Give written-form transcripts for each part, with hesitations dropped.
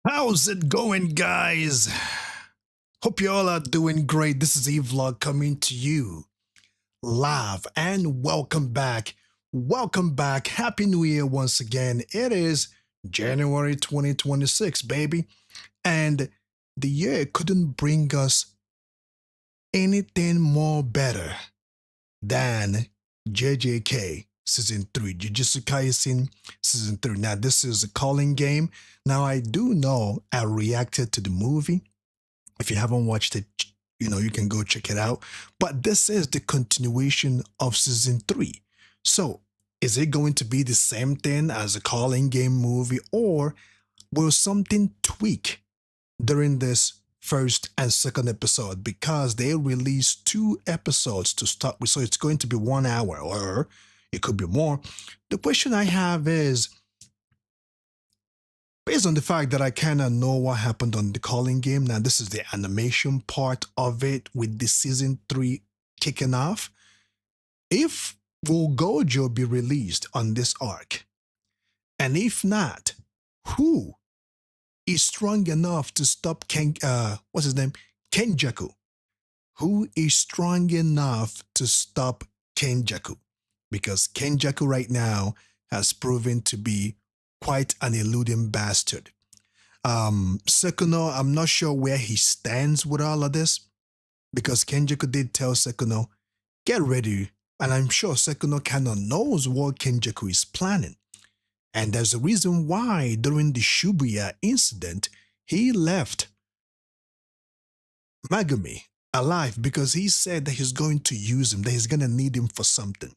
How's it going, guys? Hope you all are doing great. This is EVlog coming to you live, and welcome back. Welcome back. Happy New Year once again. It is January 2026, baby. And the year couldn't bring us anything more better than JJK Season 3, Jujutsu Kaisen Season 3. Now, this is a calling game. Now, I do know I reacted to the movie. If you haven't watched it, you can go check it out. But this is the continuation of Season 3. So, is it going to be the same thing as a calling game movie, or will something tweak during this first and second episode? Because they released 2 episodes to start with, so it's going to be 1 hour, or it could be more. The question I have is, based on the fact that I kind of know what happened on the calling game, now this is the animation part of it with the Season 3 kicking off. If will Gojo be released on this arc? And if not, who is strong enough to stop what's his name? Kenjaku. Who is strong enough to stop Kenjaku? Because Kenjaku right now has proven to be quite an eluding bastard. Sekuno, I'm not sure where he stands with all of this, because Kenjaku did tell Sekuno, get ready, and I'm sure Sekuno kind of knows what Kenjaku is planning. And there's a reason why during the Shibuya incident, he left Megumi alive, because he said that he's going to use him, that he's going to need him for something.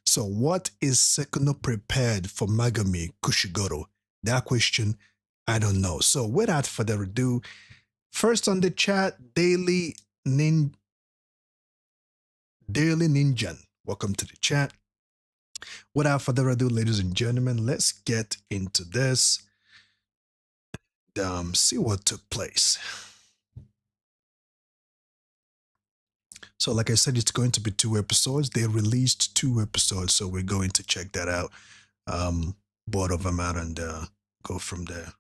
So what is Sekuno prepared for Megumi Kushigoro? That question, I don't know. So without further ado, first on the chat, Daily Ninjan. Welcome to the chat. Without further ado, ladies and gentlemen, let's get into this. See what took place. So like I said, it's going to be 2 episodes. They released 2 episodes, so we're going to check that out. Both of them out and go from there.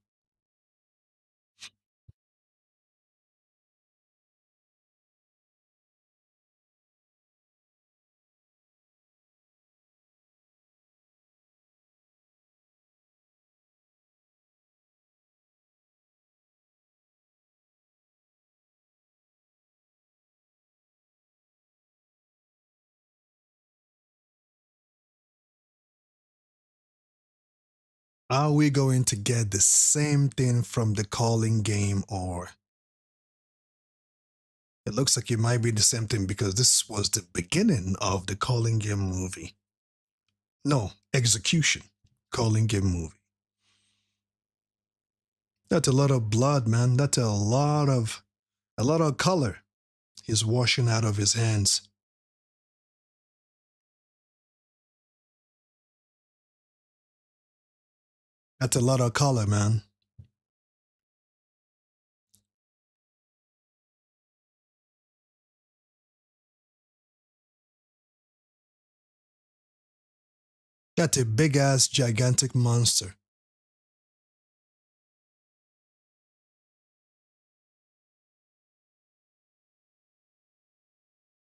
Are we going to get the same thing from the calling game, or it looks like it might be the same thing because this was the beginning of the calling game movie. No, execution. Calling game movie. That's a lot of blood, man. That's a lot of color he's washing out of his hands. That's a lot of color, man. That's a big ass gigantic monster.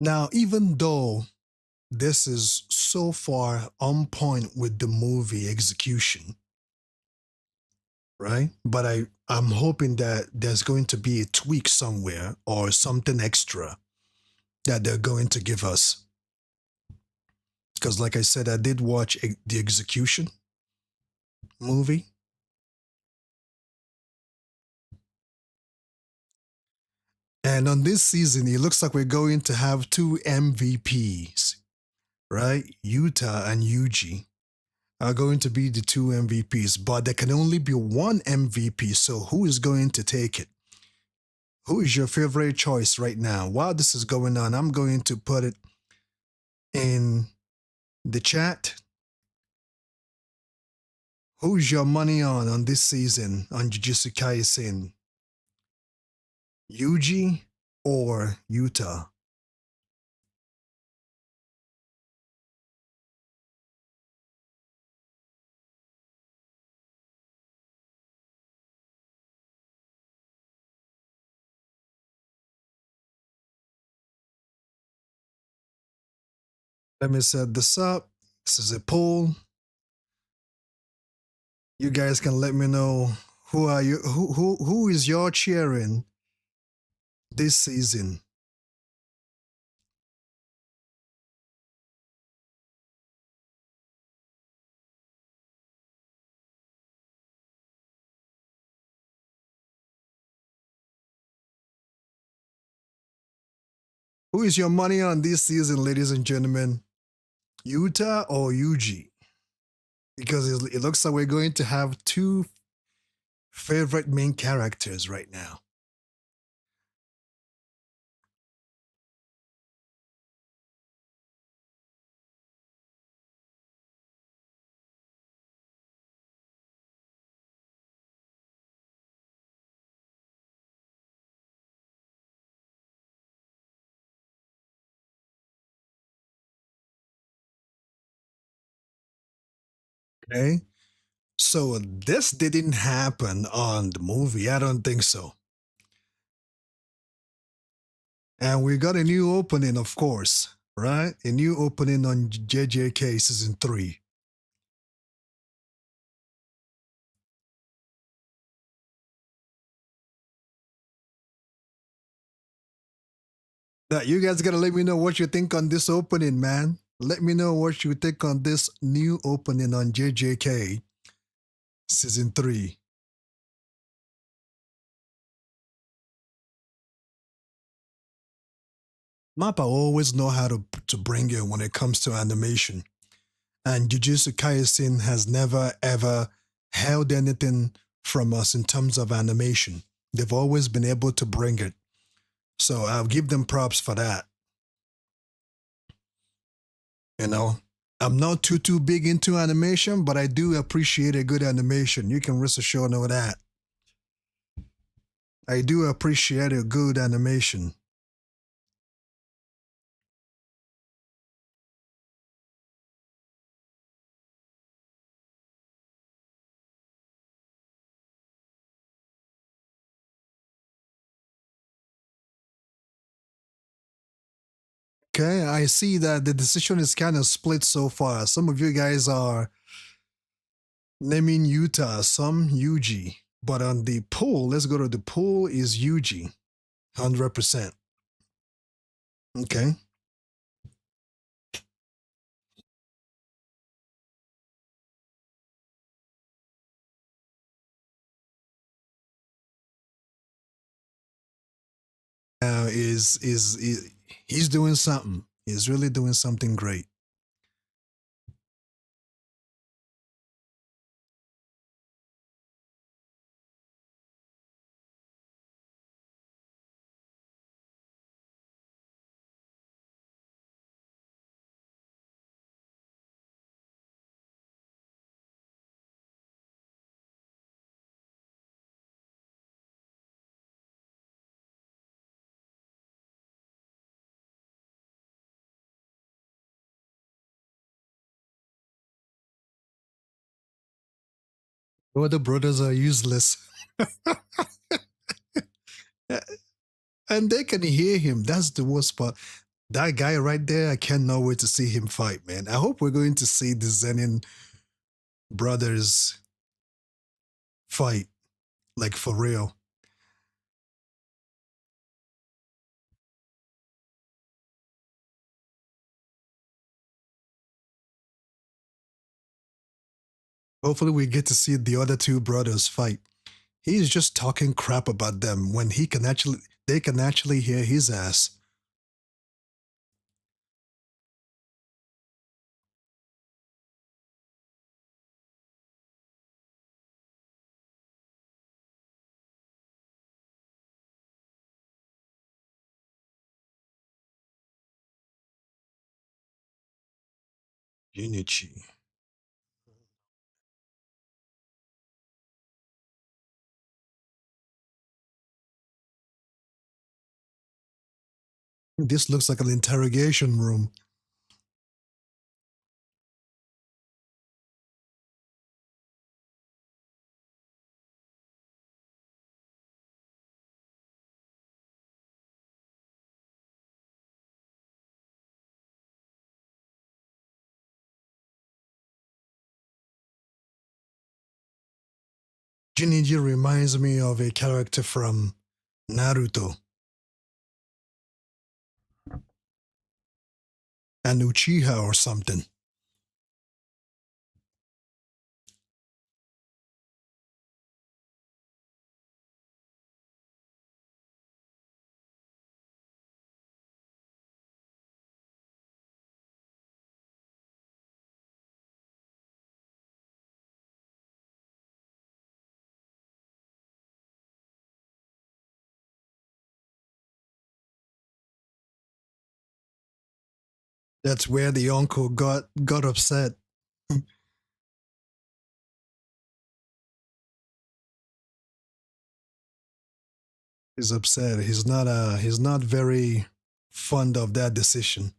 Now, even though this is so far on point with the movie execution, right? But I'm hoping that there's going to be a tweak somewhere or something extra that they're going to give us. Because, like I said, I did watch the execution movie. And on this season, it looks like we're going to have two MVPs, right? Yuta and Yuji are going to be the two MVPs, but there can only be one MVP. So who is going to take it? Who is your favorite choice right now? While this is going on, I'm going to put it in the chat. Who's your money on this season on Jujutsu Kaisen? Yuji or Yuta? Let me set this up. This is a poll. You guys can let me know who is your cheering this season. Who is your money on this season, ladies and gentlemen? Yuta or Yuji? Because it looks like we're going to have two favorite main characters right now. Okay. So this didn't happen on the movie. I don't think so. And we got a new opening, of course, right? A new opening on JJK season 3. Now, you guys gotta let me know what you think on this opening, man. Let me know what you think on this new opening on JJK season 3. Mappa always know how to bring it when it comes to animation. And Jujutsu Kaisen has never ever held anything from us in terms of animation. They've always been able to bring it. So I'll give them props for that. You know, I'm not too big into animation, but I do appreciate a good animation. You can rest assured know that. I do appreciate a good animation. Okay, I see that the decision is kind of split so far. Some of you guys are naming Utah, some Yuji. But on the poll, let's go to the poll is Yuji, 100%. Okay. he's doing something. He's really doing something great. Well, the brothers are useless. And they can hear him. That's the worst part. That guy right there, I cannot wait to see him fight, man. I hope we're going to see the Zenin brothers fight, like for real. Hopefully, we get to see the other two brothers fight. He's just talking crap about them when they can actually hear his ass. Junichi. This looks like an interrogation room. Junichi reminds me of a character from Naruto, an Uchiha or something. That's where the uncle got upset. He's upset. He's not very fond of that decision.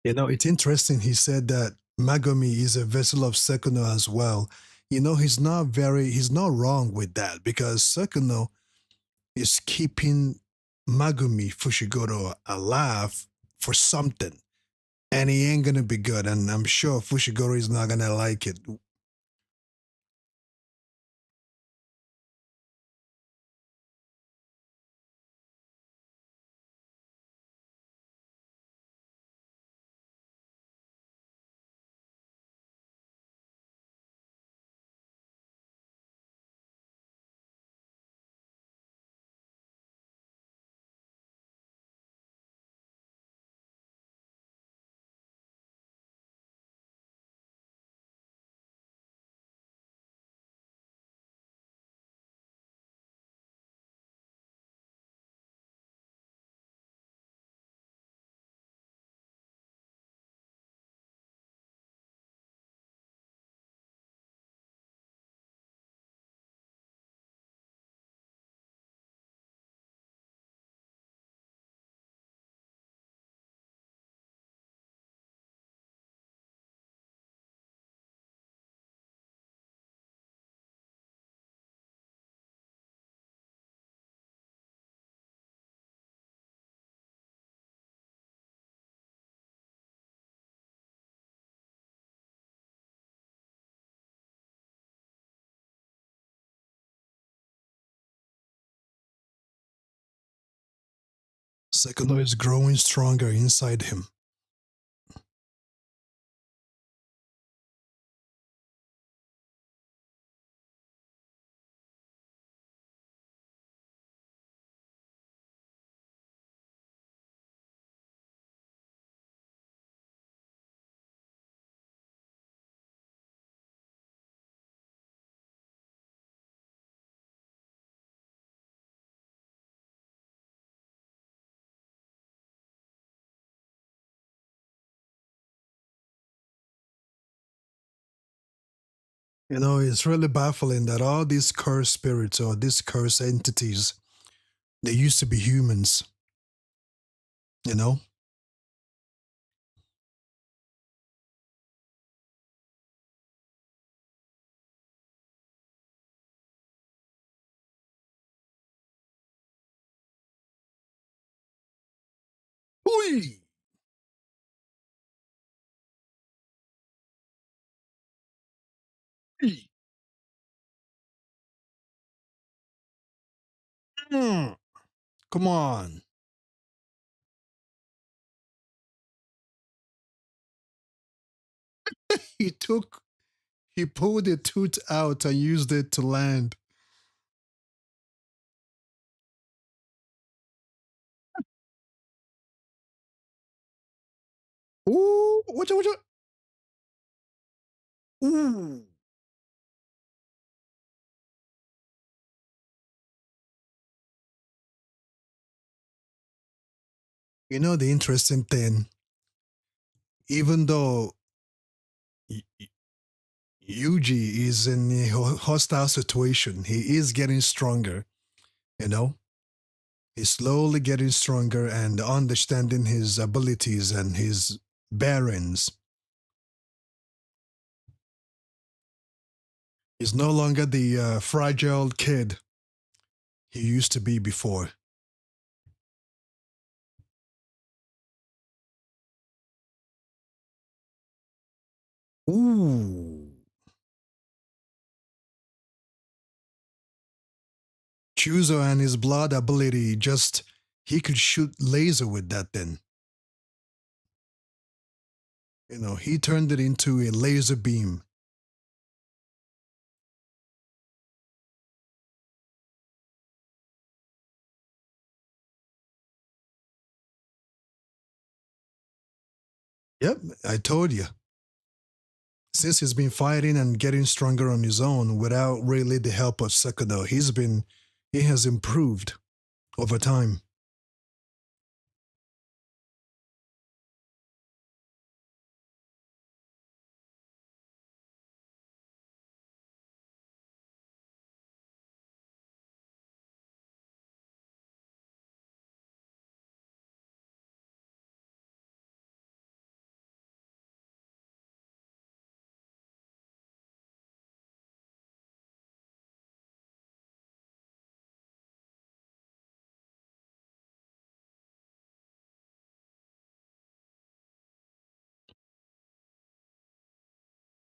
You know, it's interesting. He said that Magami is a vessel of Sekuno as well. You know, he's not wrong with that because Sekuno is keeping Magumi Fushiguro alive for something. And he ain't gonna be good. And I'm sure Fushiguro is not gonna like it. Sekuno is growing stronger inside him. You know, it's really baffling that all these cursed spirits or these cursed entities, they used to be humans, you know? Oi! Mm, come on. He took, he pulled a tooth out and used it to land. Ooh, watch out, watch out. Ooh. You know, the interesting thing, even though Yuji is in a hostile situation, he is getting stronger, you know? He's slowly getting stronger and understanding his abilities and his bearings. He's no longer the fragile kid he used to be before. Ooh. Chuzo and his blood ability just, he could shoot laser with that thing. You know, he turned it into a laser beam. Yep, I told you. Since he's been fighting and getting stronger on his own without really the help of Sekudo, he has improved over time.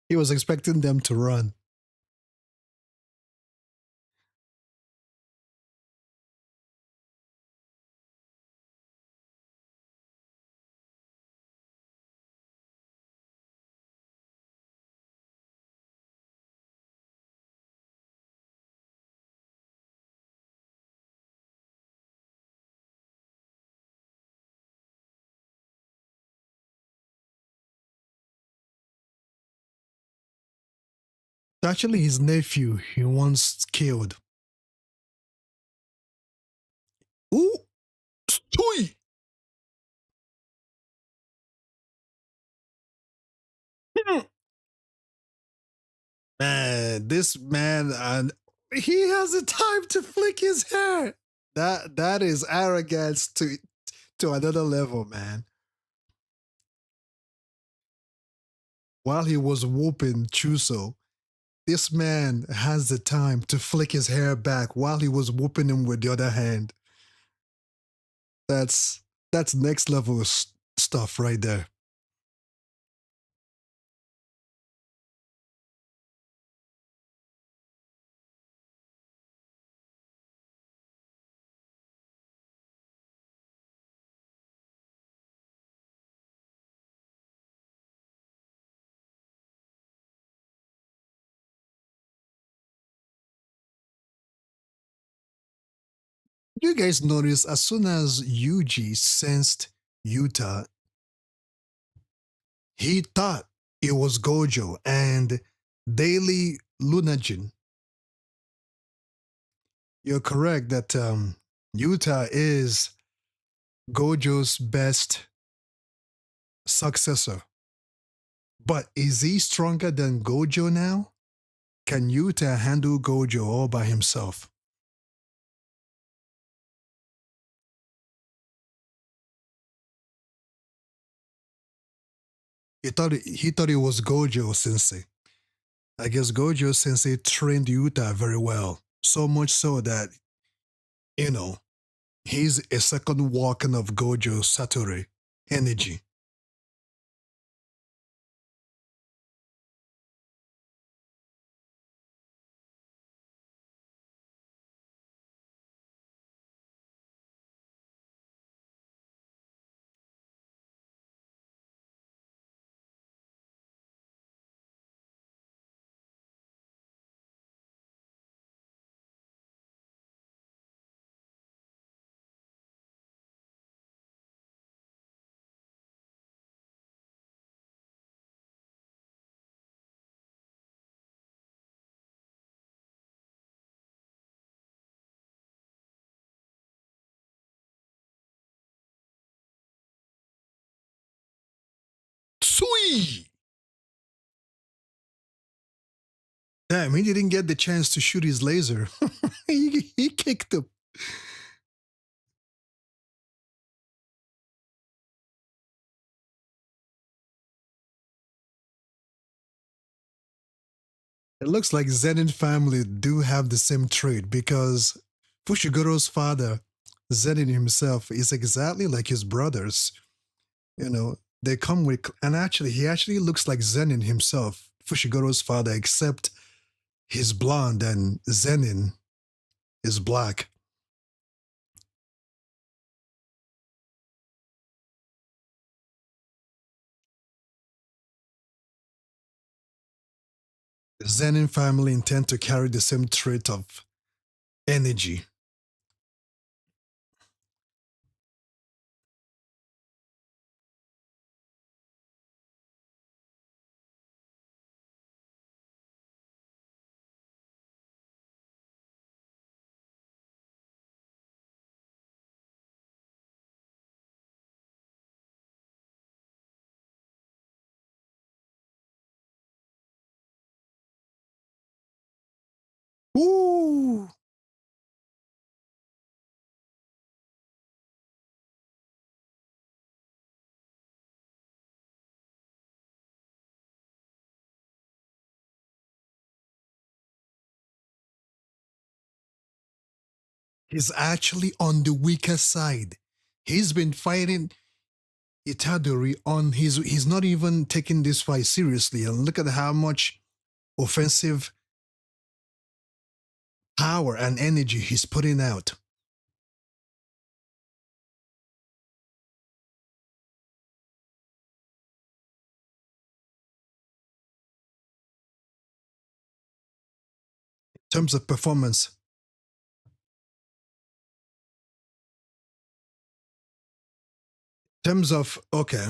He was expecting them to run. Actually, his nephew, he once killed. Ooh, stoy! Man, this man, and he has the time to flick his hair. That is arrogance to another level, man. While he was whooping Chuso, this man has the time to flick his hair back while he was whooping him with the other hand. That's that's next level stuff right there. You guys notice as soon as Yuji sensed Yuta, he thought it was Gojo and Daily Lunajin. You're correct that Yuta is Gojo's best successor. But is he stronger than Gojo now? Can Yuta handle Gojo all by himself? He thought it was Gojo Sensei. I guess Gojo Sensei trained Yuta very well. So much so that, you know, he's a second walking of Gojo Satoru energy. Sui! Damn, he didn't get the chance to shoot his laser. he kicked him. It looks like Zenin family do have the same trait because Fushigoro's father, Zenin himself, is exactly like his brothers. You know, they come with, and actually, he actually looks like Zenin himself, Fushigoro's father, except he's blonde and Zenin is black. The Zenin family intend to carry the same trait of energy. Ooh! He's actually on the weaker side. He's been fighting Itadori on he's not even taking this fight seriously. And look at how much offensive power and energy he's putting out. In terms of performance, in terms of okay,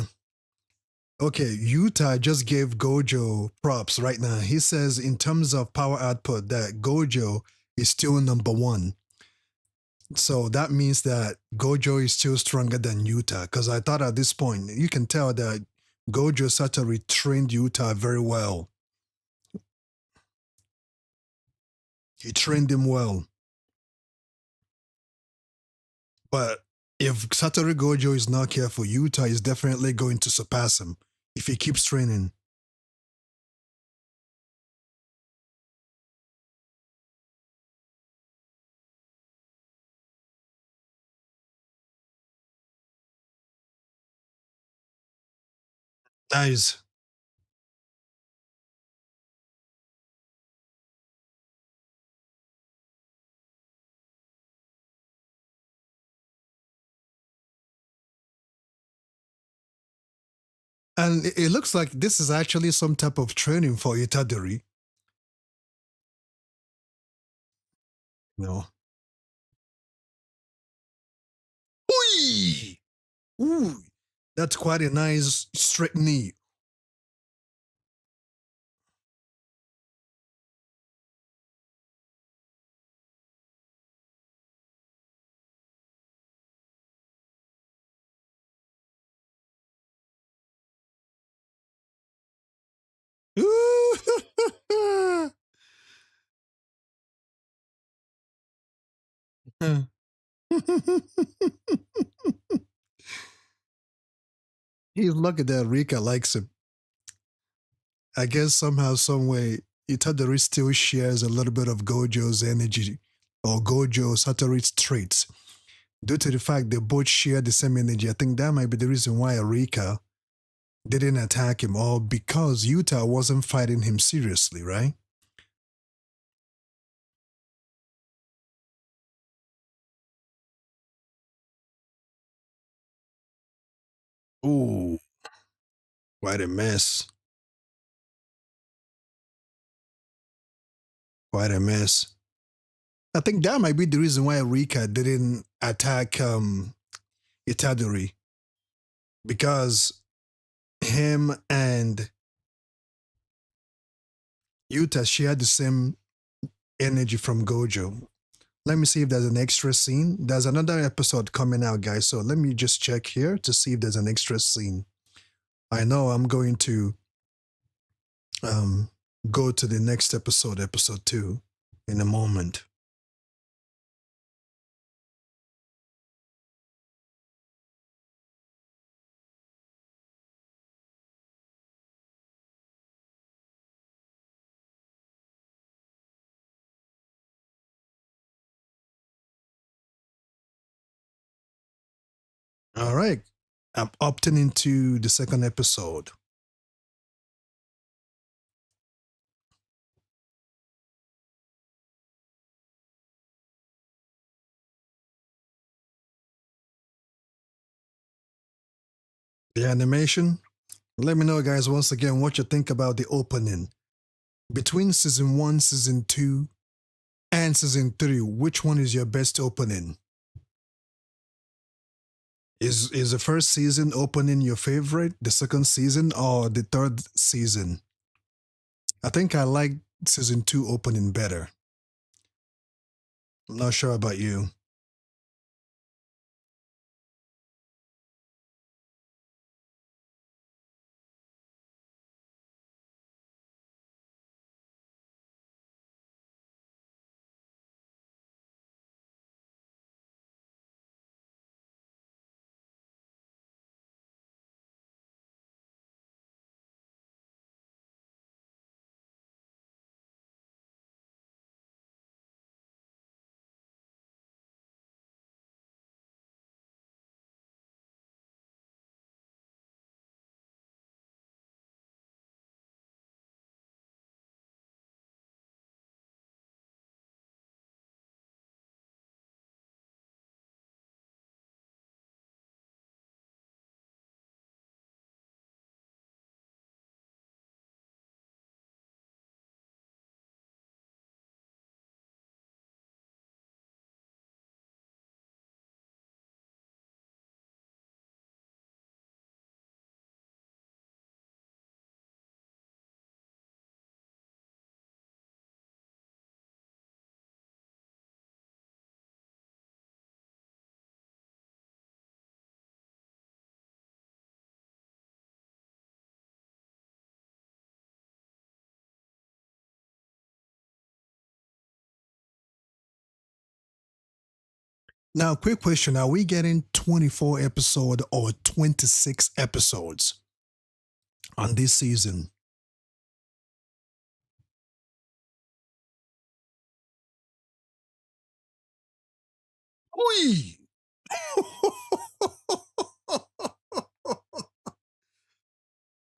Yuta just gave Gojo props right now. He says in terms of power output that Gojo is still number one. So that means that Gojo is still stronger than Yuta. Because I thought at this point, you can tell that Gojo Satoru trained Yuta very well. He trained him well. But if Satoru Gojo is not careful, Yuta is definitely going to surpass him if he keeps training. Nice. And it looks like this is actually some type of training for Itadori. You know, Ooh, that's quite a nice straight knee. He's lucky that Rika likes him. I guess somehow, some way, Itadori still shares a little bit of Gojo's energy or Gojo Satoru's traits. Due to the fact they both share the same energy, I think that might be the reason why Rika didn't attack him, or because Yuta wasn't fighting him seriously, right? Ooh, quite a mess. Quite a mess. I think that might be the reason why Rika didn't attack Itadori, because him and Yuta shared the same energy from Gojo. Let me see if there's an extra scene. There's another episode coming out, guys. So let me just check here to see if there's an extra scene. I know I'm going to um, go to the next episode, episode 2, in a moment. All right. I'm opting into the second episode. The animation. Let me know, guys, once again, what you think about the opening. Between season 1, season 2, and season 3, which one is your best opening? Is the first season opening your favorite, the second season, or the third season? I think I like season 2 opening better. I'm not sure about you. Now, quick question. Are we getting 24 episodes or 26 episodes on this season? Oi!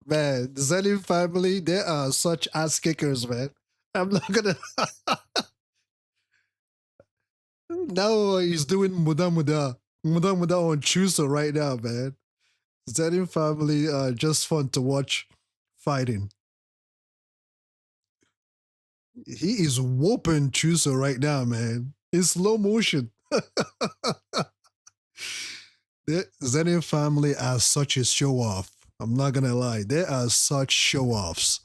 Man, the Zenin family, they are such ass kickers, man. I'm not gonna. Now he's doing muda muda. Muda muda on Chusa right now, man. Zenin family are just fun to watch fighting. He is whooping Chusa right now, man. In slow motion. The Zenith family are such a show off. I'm not gonna lie, they are such show offs.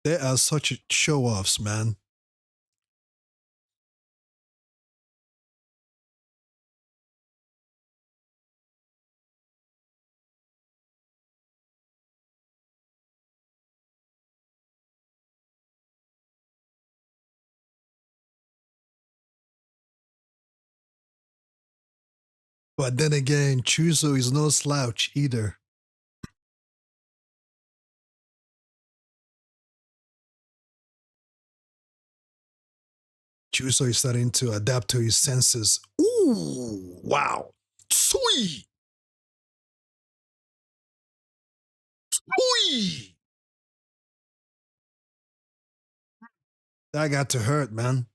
They are such show offs, man. But then again, Chuso is no slouch either. Chuso is starting to adapt to his senses. Ooh, wow. Sweet. Sweet. That got to hurt, man.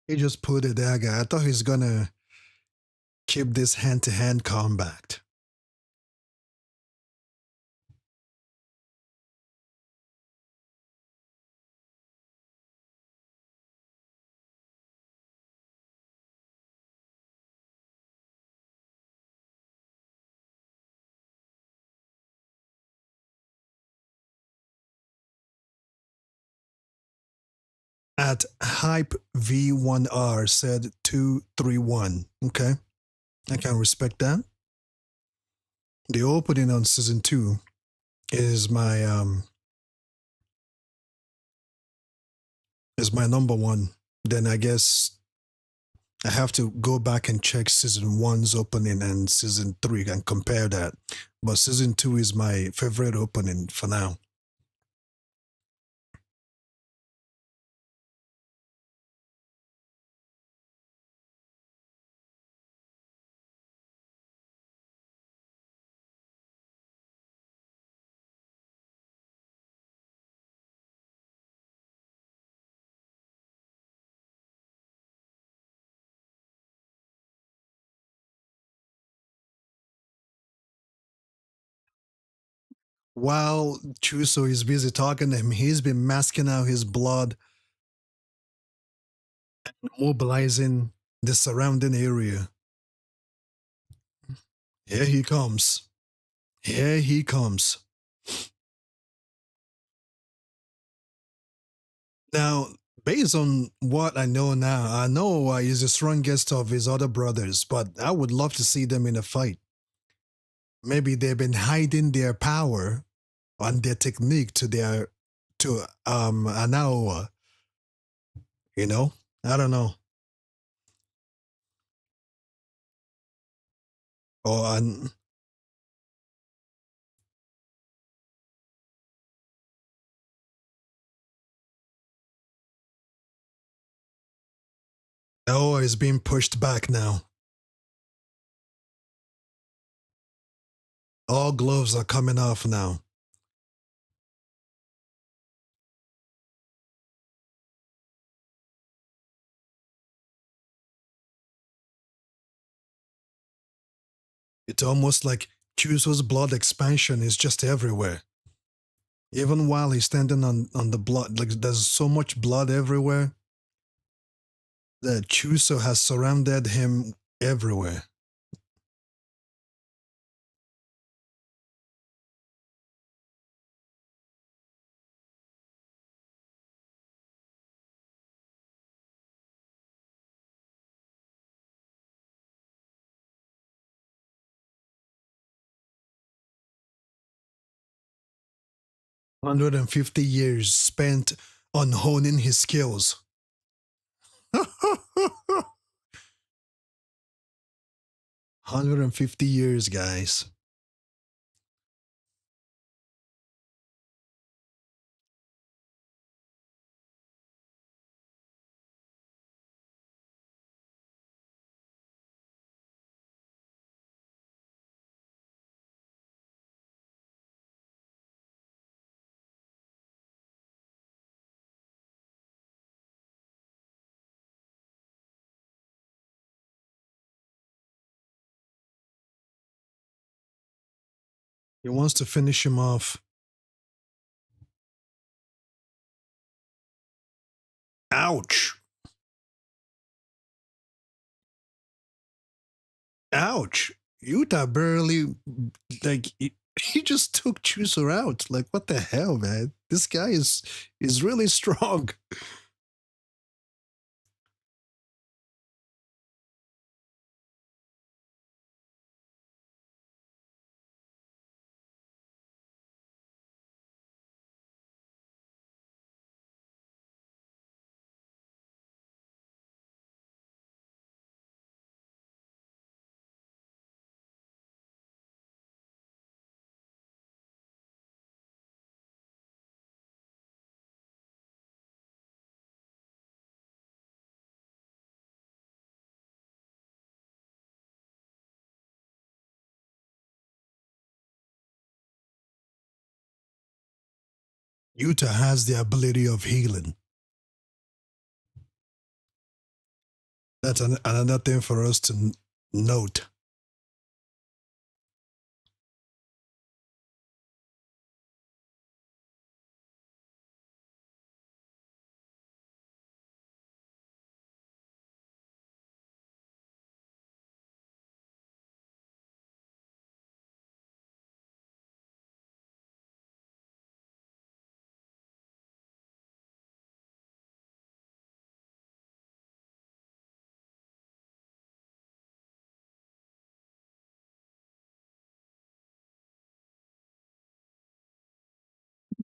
He just put a dagger. I thought he's gonna keep this hand-to-hand combat. At Hype V1R said 231. Okay, I can respect that. The opening on season 2 is my number one. Then I guess I have to go back and check season one's opening and season 3 and compare that. But season 2 is my favorite opening for now. While Chuso is busy talking to him, he's been masking out his blood, mobilizing the surrounding area. Here he comes. Here he comes. Now, based on what I know now, I know he's the strongest of his other brothers, but I would love to see them in a fight. Maybe they've been hiding their power and their technique to Anaoa. You know? I don't know. Or Anaoa is being pushed back now. All gloves are coming off now. It's almost like Chuso's blood expansion is just everywhere. Even while he's standing on the blood, like there's so much blood everywhere that Chuso has surrounded him everywhere. One 150 years spent on honing his skills. 150 years, guys. He wants to finish him off. Ouch. Ouch. Yuta barely, like, he just took Chusor out. Like, what the hell, man? This guy is really strong. Yuta has the ability of healing. That's another thing for us to note.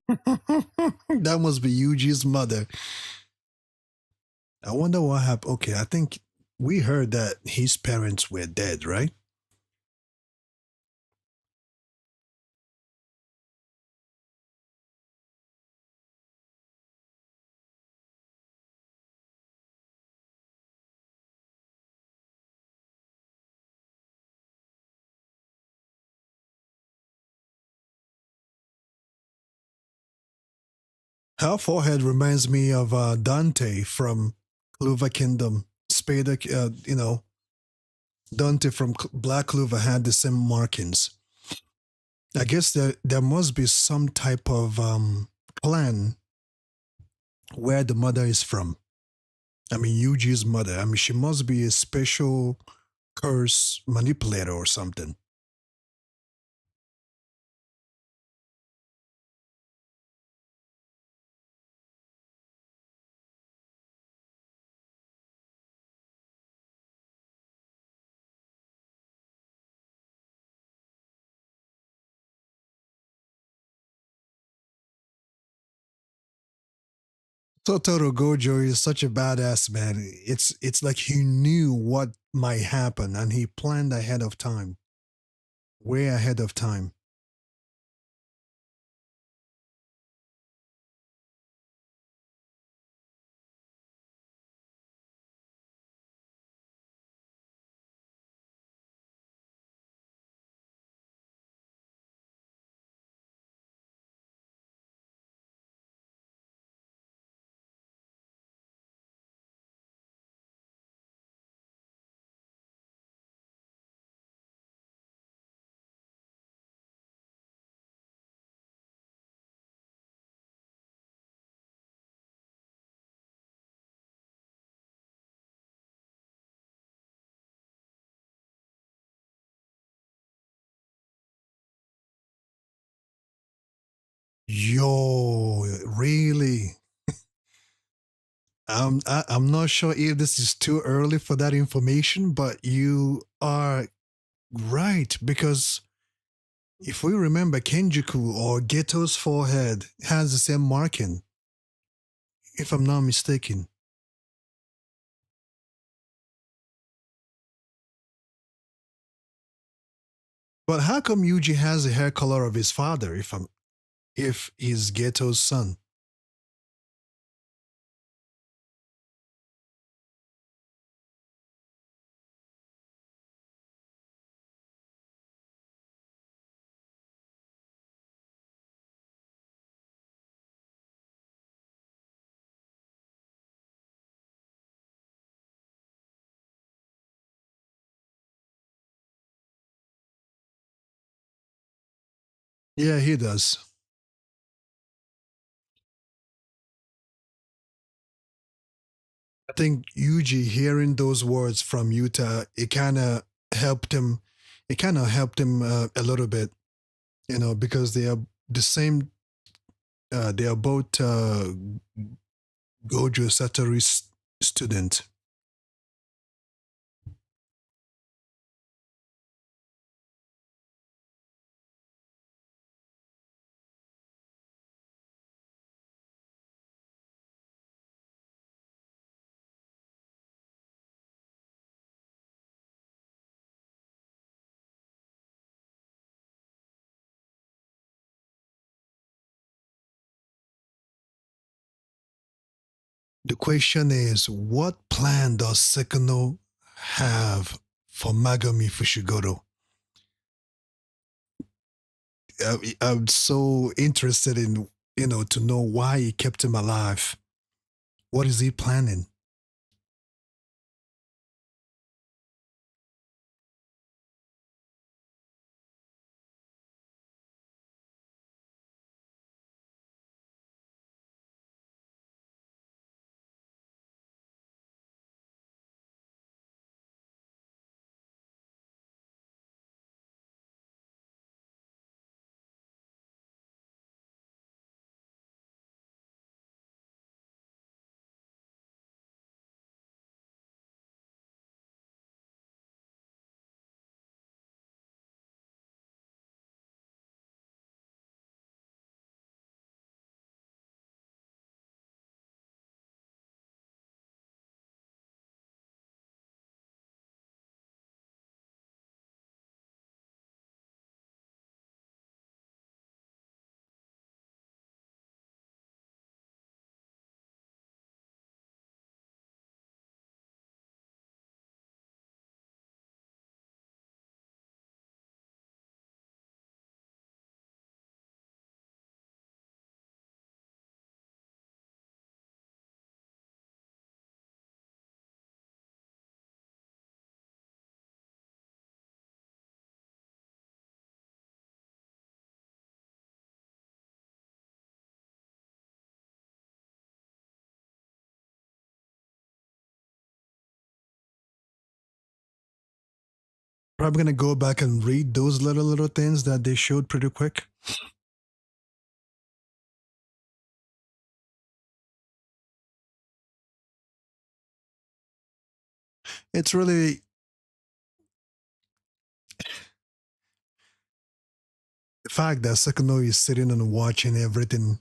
That must be Yuji's mother. I wonder what happened. Okay, I think we heard that his parents were dead, right? Her forehead reminds me of Dante from Clover Kingdom. Spada, Dante from Black Clover had the same markings. I guess there must be some type of clan where the mother is from. I mean, Yuji's mother. I mean, she must be a special curse manipulator or something. Totoro Gojo is such a badass man. It's like he knew what might happen and he planned ahead of time, way ahead of time. Yo, really? I'm not sure if this is too early for that information, but you are right because if we remember, Kenjiku or Geto's forehead has the same marking, if I'm not mistaken. But how come Yuji has the hair color of his father if he's Geto's son? Yeah, he does. I think Yuji hearing those words from Utah, it kind of helped him. It kind of helped him a little bit, because they are the same. They are both Gojo Satoru's student. The question is, what plan does Sekino have for Magami Fushiguro? I'm so interested in, to know why he kept him alive. What is he planning? Probably gonna go back and read those little things that they showed pretty quick. It's really the fact that Sekino is sitting and watching everything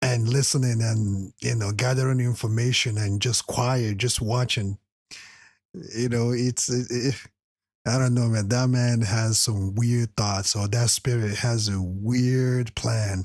and listening and gathering information and just quiet, just watching. I don't know, man. That man has some weird thoughts, or that spirit has a weird plan.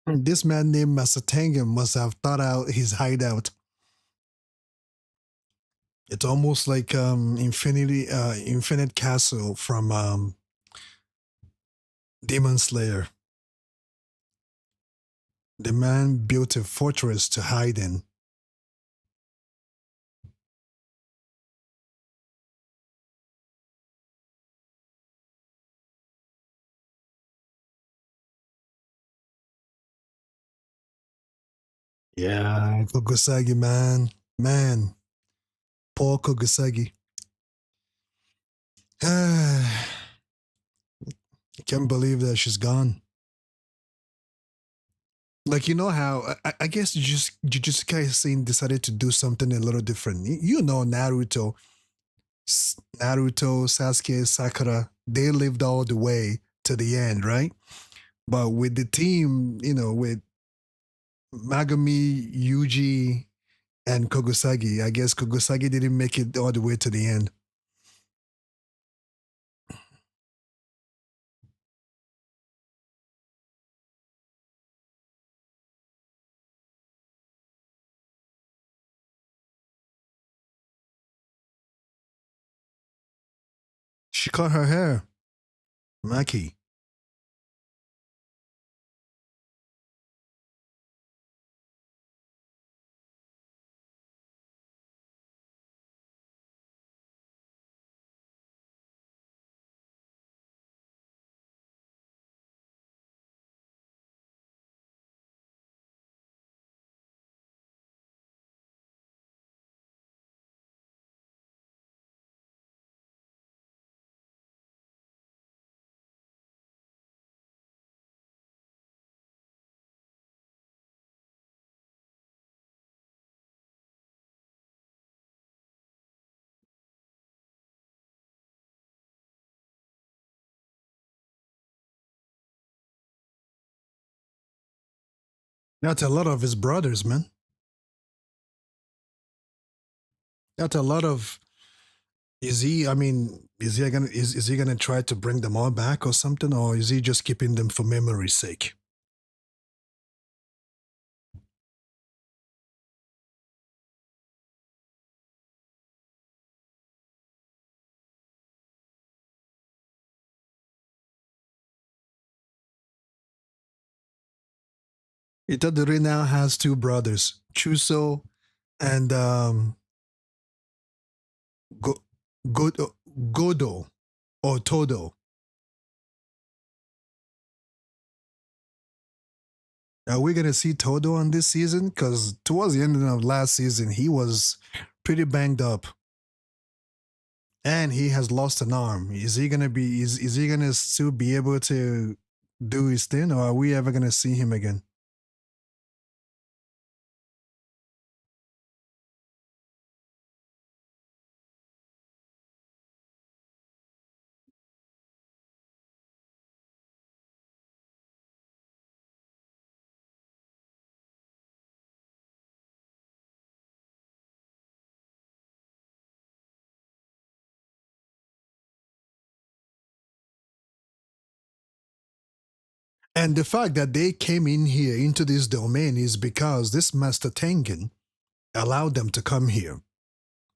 This man named Masatanga must have thought out his hideout. It's almost like Infinite Castle from Demon Slayer. The man built a fortress to hide in. Yeah, Kogosagi, man. Man, poor Kogosagi. I can't believe that she's gone. Like, you know how, I guess Jujutsu Kaisen decided to do something a little different. You know, Naruto, Sasuke, Sakura, they lived all the way to the end, right? But with the team, you know, with Megumi, Yuji, and Kogosagi, I guess Kogosagi didn't make it all the way to the end. She cut her hair. Maki. That's a lot of his brothers, man. That's a lot of. Is he? I mean, is he gonna try to bring them all back or something, or is he just keeping them for memory's sake? Itadori now has two brothers, Chuso and Go- Godo or Todo. Are we gonna see Todo on this season? Because towards the end of last season, he was pretty banged up, and he has lost an arm. Is he gonna be? Is he gonna still be able to do his thing, or are we ever gonna see him again? And the fact that they came in here into this domain is because this Master Tengen allowed them to come here.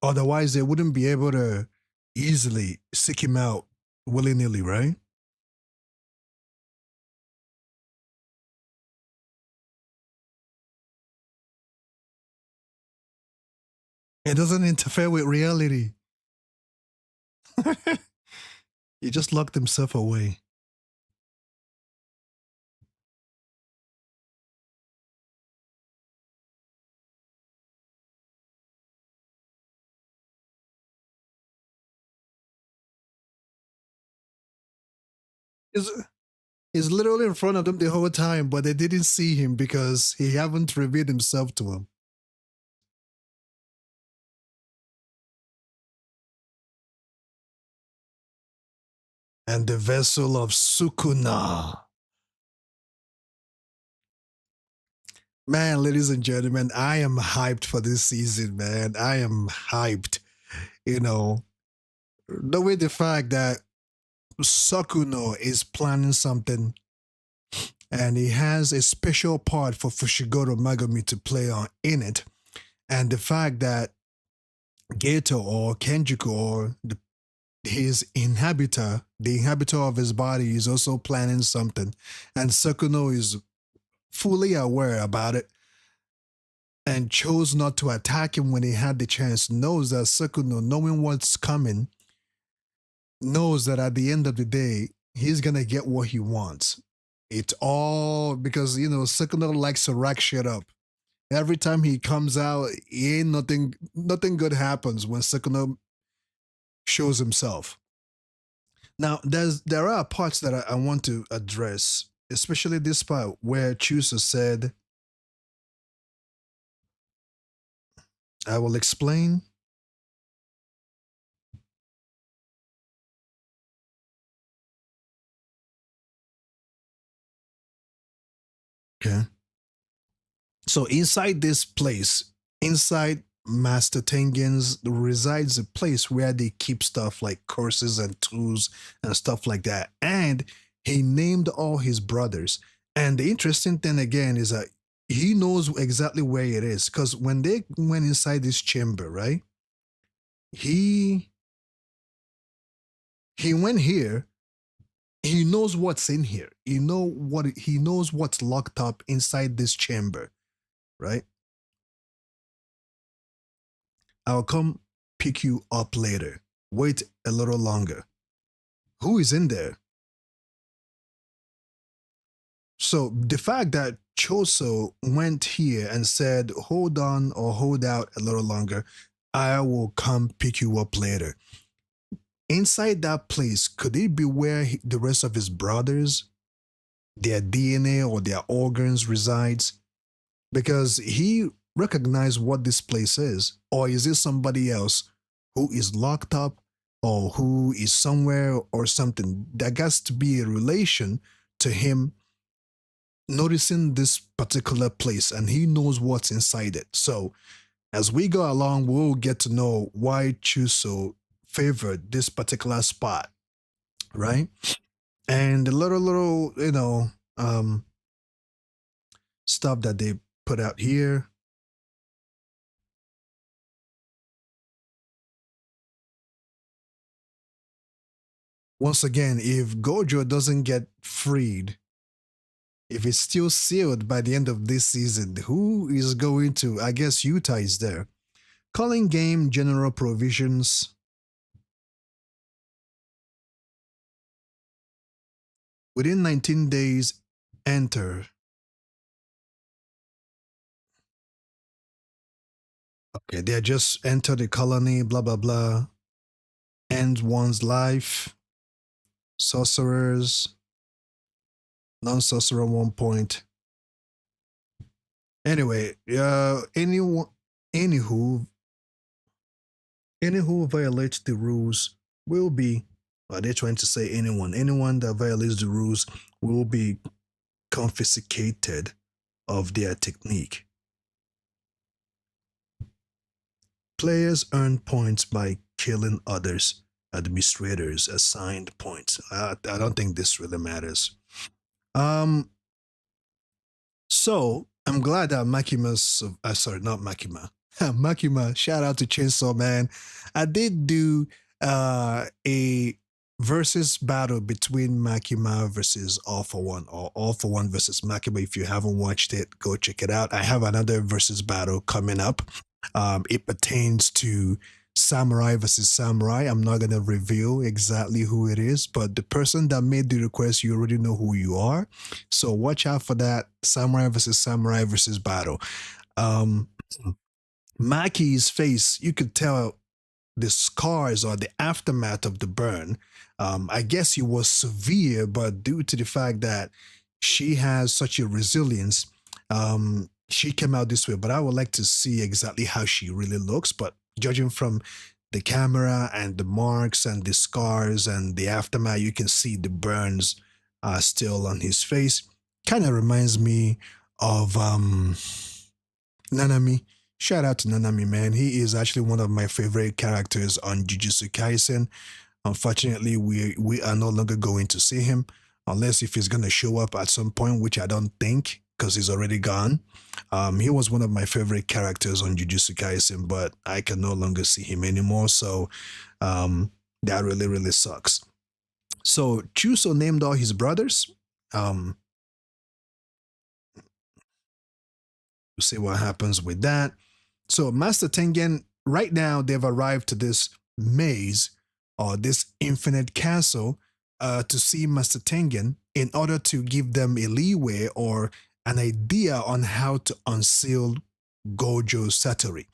Otherwise, they wouldn't be able to easily seek him out willy nilly, right? It doesn't interfere with reality. He just locked himself away. He's, he's literally in front of them the whole time, but they didn't see him because he haven't revealed himself to them. And the vessel of Sukuna. Man, ladies and gentlemen, I am hyped for this season, man. I am hyped. You know, knowing the fact that Sakuno is planning something and he has a special part for Fushiguro Megumi to play on in it. And the fact that Geto or Kenjiku or his inhabitor, the inhabitor of his body, is also planning something. And Sakuno is fully aware about it and chose not to attack him when he had the chance, knows that Sakuno, knowing what's coming, knows that at the end of the day, he's gonna get what he wants. It's all because, you know, Sakuno likes to rack shit up. Every time he comes out, he ain't nothing good happens when Sukuna shows himself. Now, there are parts that I want to address, especially this part where Chusa said, I will explain. Okay. So inside this place, inside Master Tengen's resides a place where they keep stuff like curses and tools and stuff like that. And he named all his brothers. And the interesting thing again is that he knows exactly where it is because when they went inside this chamber, right? He he went here. He knows what's in here. He knows what's locked up inside this chamber, right? I'll come pick you up later. Wait a little longer. Who is in there? So the fact that Choso went here and said, hold on or hold out a little longer, I will come pick you up later. Inside that place, could it be where the rest of his brothers, their DNA or their organs resides? Because he recognized what this place is. Or is it somebody else who is locked up or who is somewhere or something? There has to be a relation to him noticing this particular place and he knows what's inside it. So as we go along, we'll get to know why Chuso favored this particular spot, right? And the little, stuff that they put out here. Once again, if Gojo doesn't get freed, if it's still sealed by the end of this season, who is going to? I guess Utah is there. Culling Game General Provisions. Within 19 days, enter. Okay, they just enter the colony, blah, blah, blah. End one's life. Sorcerers. Non-sorcerer 1 point. Anyway, anyone, anywho violates the rules will be, they're trying to say anyone that violates the rules will be confiscated of their technique. Players earn points by killing others. Administrators assigned points. I don't think this really matters. So I'm glad that Makima's, sorry, not Makima. Makima, shout out to Chainsaw Man. I did do a versus battle between Makima versus All for One, or All for One versus Makima. If you haven't watched it, go check it out. I have another versus battle coming up. It pertains to Samurai versus Samurai. I'm not going to reveal exactly who it is, but the person that made the request, you already know who you are. So watch out for that Samurai versus battle. Maki's face, you could tell the scars or the aftermath of the burn. I guess it was severe, but due to the fact that she has such a resilience, she came out this way. But I would like to see exactly how she really looks. But judging from the camera and the marks and the scars and the aftermath, you can see the burns are still on his face. Kind of reminds me of Nanami. Shout out to Nanami, man. He is actually one of my favorite characters on Jujutsu Kaisen. Unfortunately, we are no longer going to see him unless if he's going to show up at some point, which I don't think because he's already gone. He was one of my favorite characters on Jujutsu Kaisen, but I can no longer see him anymore. So that really, really sucks. So Chuso named all his brothers. We'll see what happens with that. So Master Tengen, right now they've arrived to this maze or this infinite castle to see Master Tengen in order to give them a leeway or an idea on how to unseal Gojo Satoru.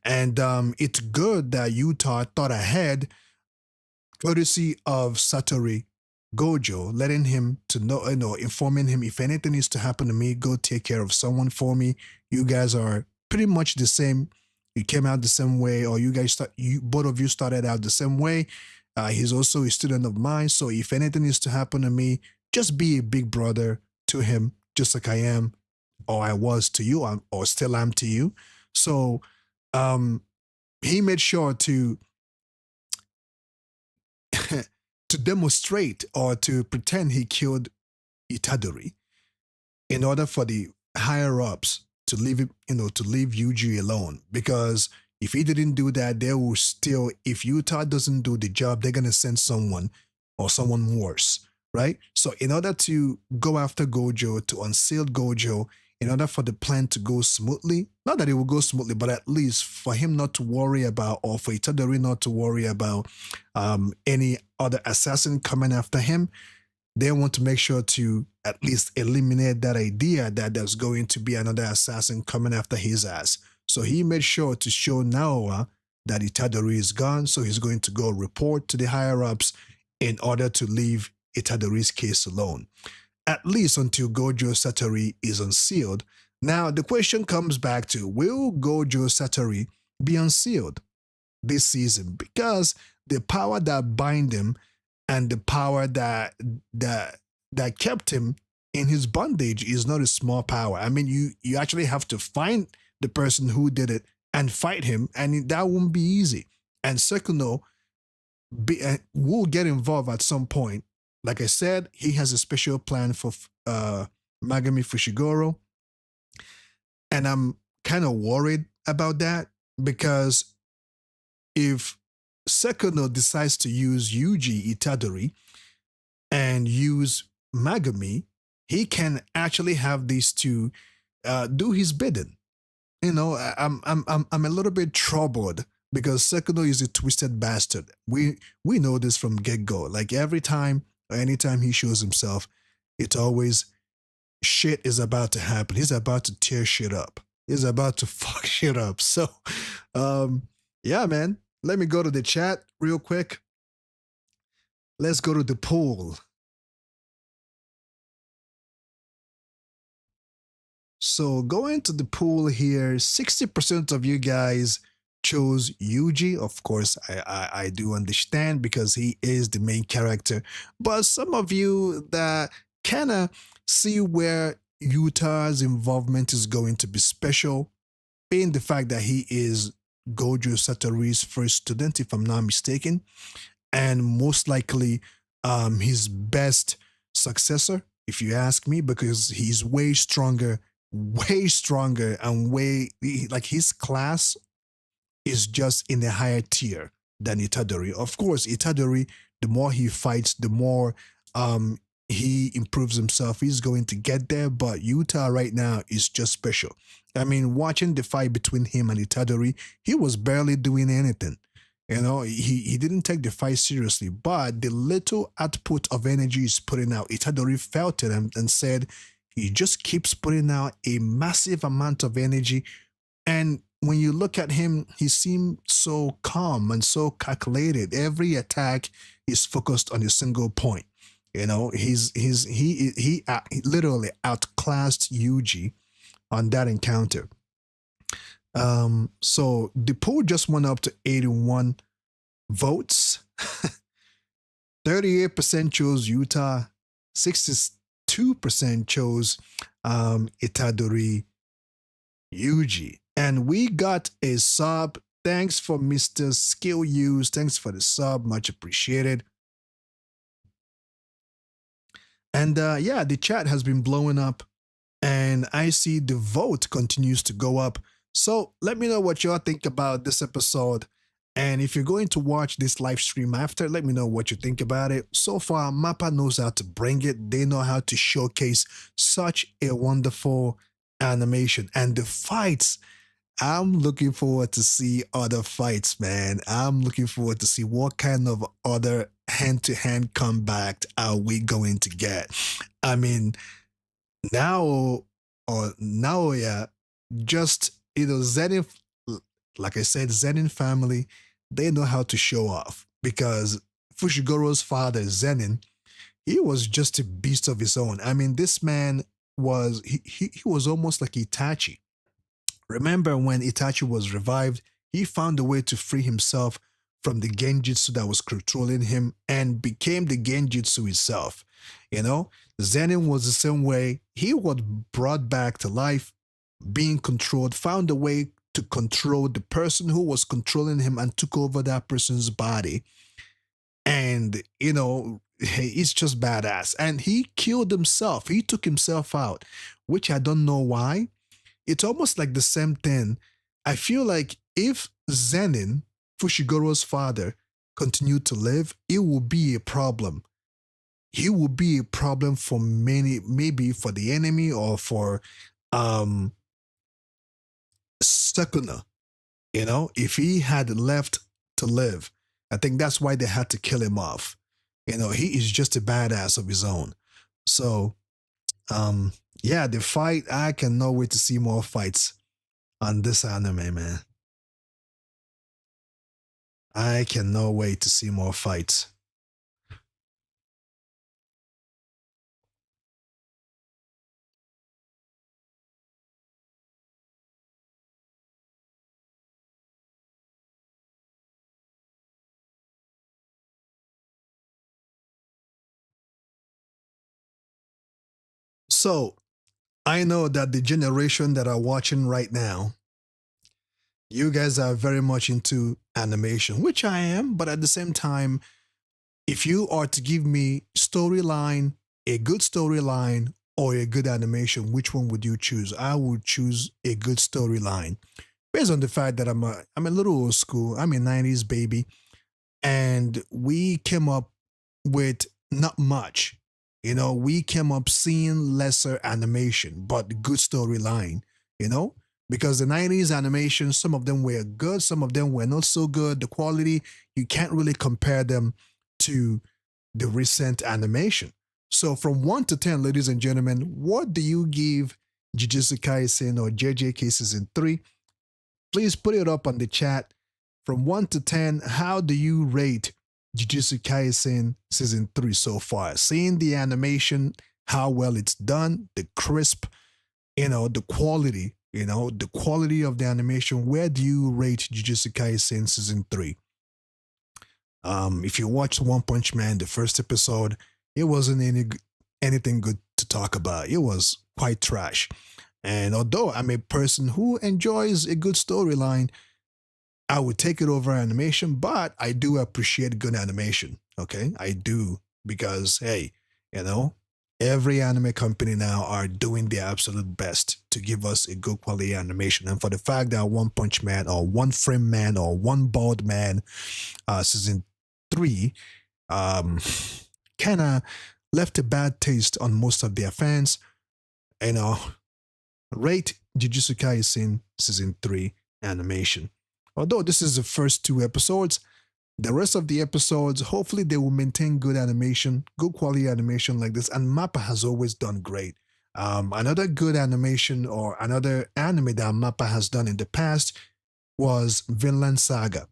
And it's good that Utah thought ahead, courtesy of Satoru Gojo, letting him to know, informing him if anything is to happen to me, go take care of someone for me. You guys are pretty much the same. You came out the same way, or you guys both of you started out the same way. He's also a student of mine, so if anything is to happen to me, just be a big brother to him, just like I am, or I was to you, or still am to you. So um, he made sure to to demonstrate or to pretend he killed Itadori in order for the higher ups to leave him, to leave Yuji alone. Because if he didn't do that, they will still, if Utah doesn't do the job, they're gonna send someone or someone worse, right? So in order to go after Gojo, to unseal Gojo, in order for the plan to go smoothly, not that it will go smoothly, but at least for him not to worry about, or for Itadori not to worry about any other assassin coming after him, they want to make sure to at least eliminate that idea that there's going to be another assassin coming after his ass. So he made sure to show Naoya that Itadori is gone, so he's going to go report to the higher-ups in order to leave Itadori's case alone, at least until Gojo Satoru is unsealed. Now, the question comes back to, will Gojo Satoru be unsealed this season? Because the power that bind him and the power that kept him in his bondage is not a small power. I mean, you actually have to find the person who did it and fight him, and that won't be easy. And Sekuno will get involved at some point. Like I said, he has a special plan for Megumi Fushiguro, and I'm kind of worried about that, because if Sekuno decides to use Yuji Itadori and use Megumi, he can actually have these two do his bidding. I'm a little bit troubled because Sekuno is a twisted bastard. We know this from get-go. Like every time or anytime he shows himself, it's always shit is about to happen. He's about to tear shit up. He's about to fuck shit up. So yeah, man. Let me go to the chat real quick. Let's go to the poll. So going to the pool here, 60% of you guys chose Yuji. Of course, I do understand because he is the main character. But some of you that kind of see where Utah's involvement is going to be special, being the fact that he is Gojo Satoru's first student, if I'm not mistaken, and most likely his best successor, if you ask me, because he's way stronger, and like his class is just in a higher tier than Itadori. Of course, Itadori, the more he fights, the more he improves himself. He's going to get there, but Utah right now is just special. I mean, watching the fight between him and Itadori, he was barely doing anything. He didn't take the fight seriously, but the little output of energy he's putting out, Itadori felt it and said he just keeps putting out a massive amount of energy. And when you look at him, he seemed so calm and so calculated. Every attack is focused on a single point. He literally outclassed Yuji on that encounter. So the poll just went up to 81 votes. 38% chose Utah, 62% chose Itadori Yuji. And we got a sub. Thanks for Mr. Skill Use. Thanks for the sub. Much appreciated. And yeah, the chat has been blowing up, and I see the vote continues to go up. So let me know what y'all think about this episode. And if you're going to watch this live stream after, let me know what you think about it. So far, MAPPA knows how to bring it. They know how to showcase such a wonderful animation. And the fights, I'm looking forward to see other fights, man. I'm looking forward to see what kind of other hand-to-hand combat are we going to get. I mean, Naoya just, Zenin, like I said, Zenin family, they know how to show off because Fushigoro's father, Zenin, he was just a beast of his own. I mean, this man was he was almost like Itachi. Remember when Itachi was revived, he found a way to free himself from the genjutsu that was controlling him and became the genjutsu itself. You know, Zenin was the same way. He was brought back to life, being controlled, found a way to control the person who was controlling him and took over that person's body. And, he's just badass. And he killed himself. He took himself out, which I don't know why. It's almost like the same thing. I feel like if Zenin, Fushigoro's father, continued to live, it would be a problem. He would be a problem for many, maybe for the enemy or for Sukuna. If he had left to live, I think that's why they had to kill him off. He is just a badass of his own. So, yeah, the fight, I cannot wait to see more fights on this anime, man. I cannot wait to see more fights. So, I know that the generation that are watching right now, you guys are very much into animation, which I am, but at the same time, if you are to give me storyline, a good storyline, or a good animation, which one would you choose? I would choose a good storyline based on the fact that I'm a little old school. I'm a 90s baby, and we came up with not much. We came up seeing lesser animation, but good storyline, because the 90s animation, some of them were good, some of them were not so good. The quality, you can't really compare them to the recent animation. So from 1 to 10, ladies and gentlemen, what do you give Jujutsu Kaisen or JJK Season 3? Please put it up on the chat. From 1 to 10, how do you rate Jujutsu Kaisen Season 3 so far? Seeing the animation, how well it's done, the crisp, the quality, the quality of the animation, where do you rate Jujutsu Kaisen Season 3? If you watched One Punch Man, the first episode, it wasn't anything good to talk about. It was quite trash. And although I'm a person who enjoys a good storyline, I would take it over animation, but I do appreciate good animation. Okay, I do, because hey, every anime company now are doing their absolute best to give us a good quality animation. And for the fact that One Punch Man or One Frame Man or One Bald Man Season 3 kind of left a bad taste on most of their fans, rate Jujutsu Kaisen Season 3 animation. Although this is the first 2 episodes, the rest of the episodes, hopefully they will maintain good animation, good quality animation like this. And Mappa has always done great. Another good animation or another anime that Mappa has done in the past was Vinland Saga.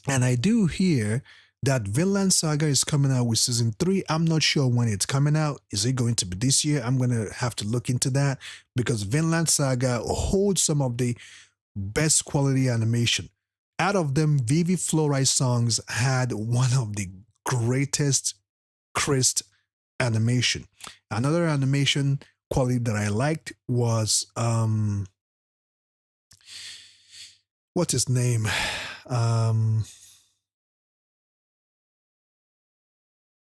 And I do hear that Vinland Saga is coming out with Season 3. I'm not sure when it's coming out. Is it going to be this year? I'm going to have to look into that, because Vinland Saga holds some of the best quality animation. Out of them, Vivi Fluoride songs had one of the greatest crisp animation. Another animation quality that I liked was what's his name?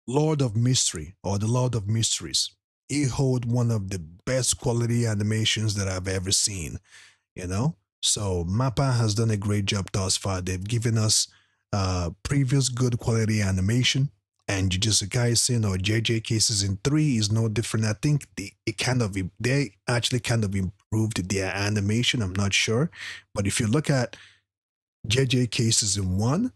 Lord of Mystery, or the Lord of Mysteries. He hold one of the best quality animations that I've ever seen, So Mappa has done a great job thus far. They've given us previous good quality animation, and Jujutsu Kaisen or JJK Season 3 is no different. I think they actually kind of improved their animation. I'm not sure, but if you look at JJK Season 1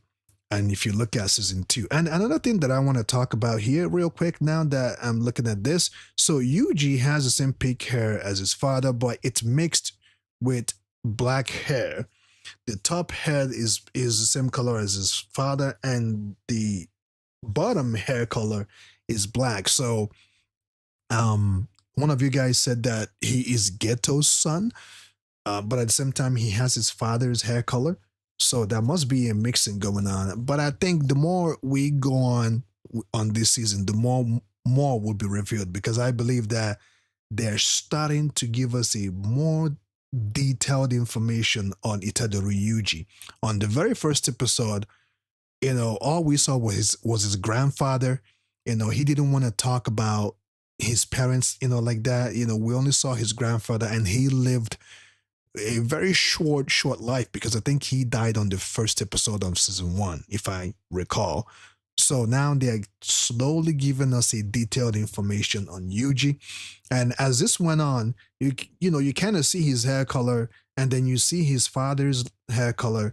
and if you look at Season 2, and another thing that I want to talk about here real quick now that I'm looking at this, so Yuji has the same pink hair as his father, but it's mixed with black hair. The top head is the same color as his father, and the bottom hair color is black. So one of you guys said that he is Ghetto's son, but at the same time he has his father's hair color. So there must be a mixing going on. But I think the more we go on this season, the more will be revealed, because I believe that they're starting to give us a more detailed information on Itadori Yuji. On the very first episode, all we saw was his grandfather. He didn't want to talk about his parents, like that. We only saw his grandfather, and he lived a very short life, because I think he died on the first episode of season 1, if I recall. So now they're slowly giving us a detailed information on Yuji. And as this went on, you kind of see his hair color, and then you see his father's hair color.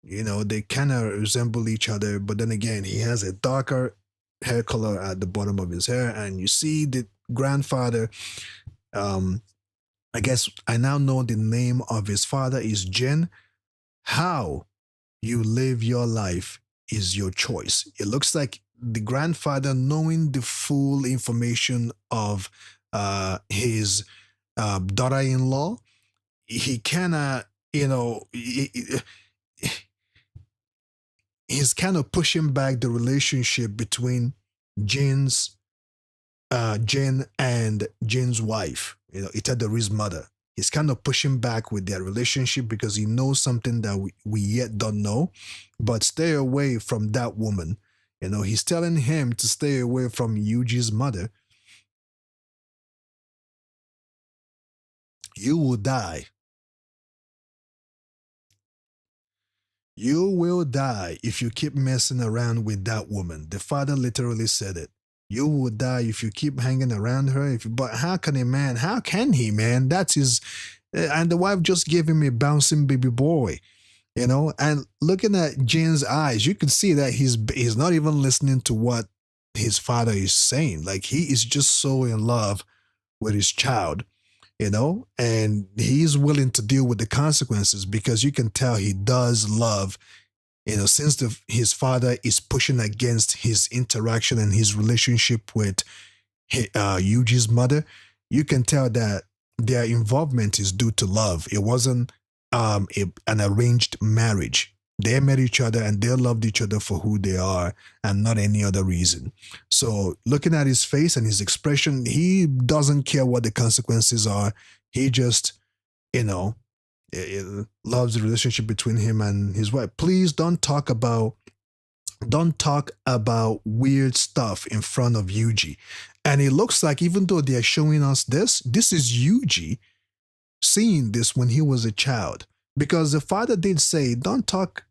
They kind of resemble each other, but then again, he has a darker hair color at the bottom of his hair. And you see the grandfather, I guess I now know the name of his father is Jin. How you live your life is your choice. It looks like the grandfather, knowing the full information of his daughter-in-law, he kind of, he's kind of pushing back the relationship between Jin's Jin and Jin's wife, Itadori's mother. He's kind of pushing back with their relationship, because he knows something that we yet don't know. But stay away from that woman. He's telling him to stay away from Yuji's mother. You will die. You will die if you keep messing around with that woman. The father literally said it. You will die if you keep hanging around her. But how can a man? How can he, man? That's his. And the wife just gave him a bouncing baby boy, And looking at Jin's eyes, you can see that he's not even listening to what his father is saying. Like, he is just so in love with his child, and he's willing to deal with the consequences, because you can tell he does love. Since his father is pushing against his interaction and his relationship with Yuji's mother, you can tell that their involvement is due to love. It wasn't an arranged marriage. They met each other and they loved each other for who they are, and not any other reason. So looking at his face and his expression, he doesn't care what the consequences are. He just, it loves the relationship between him and his wife. Please don't talk about weird stuff in front of Yuji. And it looks like, even though they're showing us this is Yuji seeing this when he was a child, because the father did say, don't talk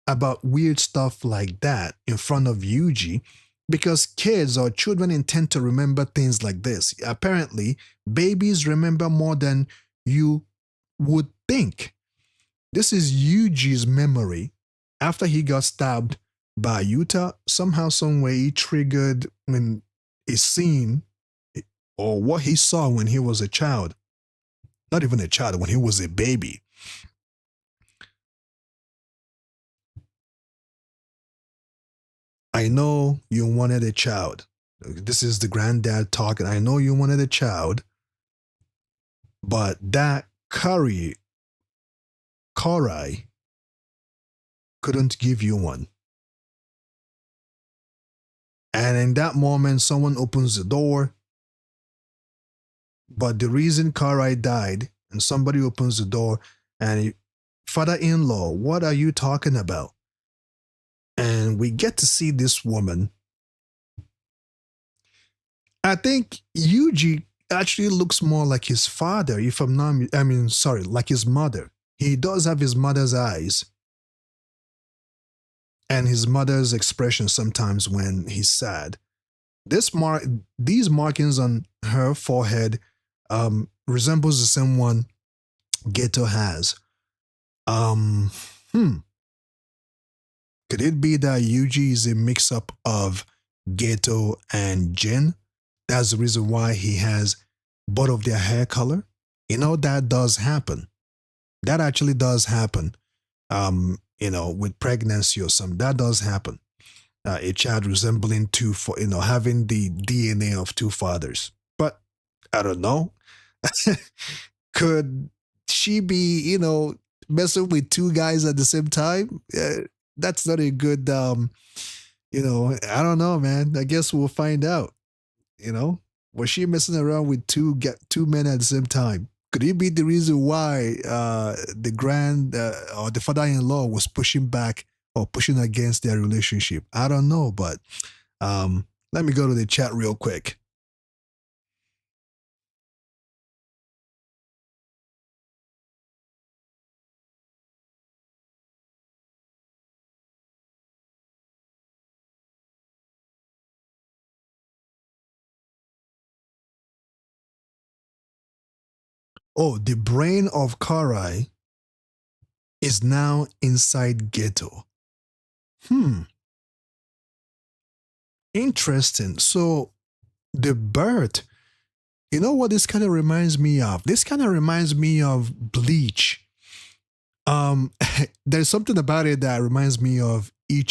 about weird stuff like that in front of Yuji, because kids or children intend to remember things like this. Apparently, babies remember more than you would think. This is Yuji's memory after he got stabbed by Yuta. Somehow, some way, he triggered when a scene or what he saw when he was a child. Not even a child, when he was a baby. I know you wanted a child. This is the granddad talking. I know you wanted a child, but that Karai couldn't give you one. And in that moment, someone opens the door. But the reason Karai died, and somebody opens the door, and father-in-law, what are you talking about? And we get to see this woman. I think Yuji actually looks more like his father, if I'm not, like his mother. He does have his mother's eyes and his mother's expression sometimes when he's sad. These markings on her forehead resembles the same one Geto has. Could it be that Yuji is a mix-up of Geto and Jin? That's the reason why he has both of their hair color. That does happen. That actually does happen. With pregnancy or something, that does happen. A child resembling two, for having the DNA of two fathers. But I don't know. Could she be, messing with two guys at the same time? That's not a good, I don't know, man. I guess we'll find out. Was she messing around with two men at the same time? Could it be the reason why the or the father-in-law was pushing back or pushing against their relationship? I don't know, but let me go to the chat real quick. Oh, the brain of Karai is now inside Ghetto. Interesting. So the bird, you know what this kind of reminds me of? This kind of reminds me of Bleach. There's something about it that reminds me of the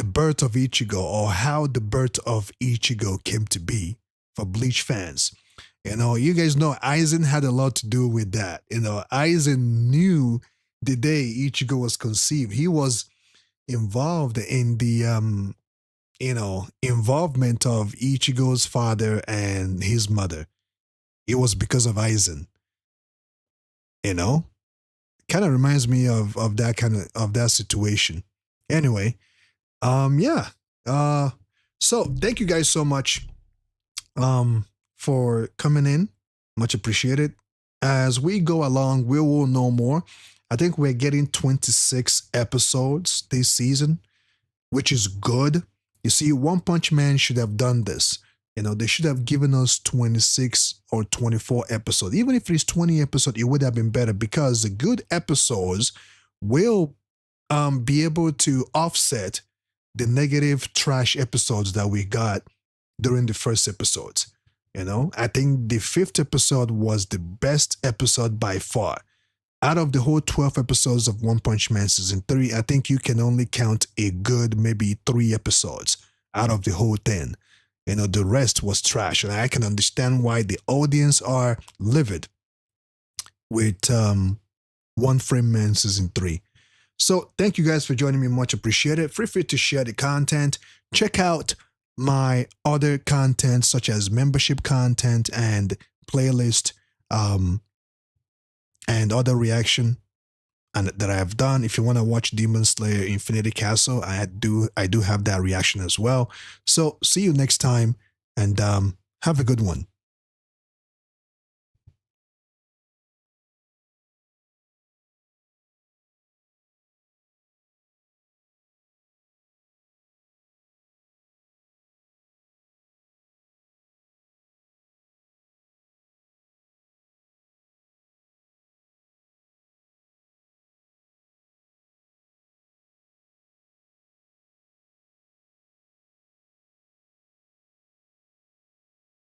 birth of Ichigo, or how the birth of Ichigo came to be for Bleach fans. You guys know Aizen had a lot to do with that. Aizen knew the day Ichigo was conceived. He was involved in the involvement of Ichigo's father and his mother. It was because of Aizen. Kind of reminds me of that situation. Anyway, yeah. So thank you guys so much for coming in. Much appreciated. As we go along, we will know more. I think we're getting 26 episodes this season, which is good. You see, One Punch Man should have done this. They should have given us 26 or 24 episodes. Even if it's 20 episodes, it would have been better, because the good episodes will be able to offset the negative trash episodes that we got during the first episodes. I think the 5th episode was the best episode by far. Out of the whole 12 episodes of One Punch Man season 3, I think you can only count a good maybe 3 episodes out of the whole thing. The rest was trash, and I can understand why the audience are livid with One Frame Man season 3. So thank you guys for joining me. Much appreciated. Feel free to share the content. Check out my other content, such as membership content and playlist, and other reaction that I have done. If you want to watch Demon Slayer Infinity Castle, I do have that reaction as well. So see you next time, and have a good one.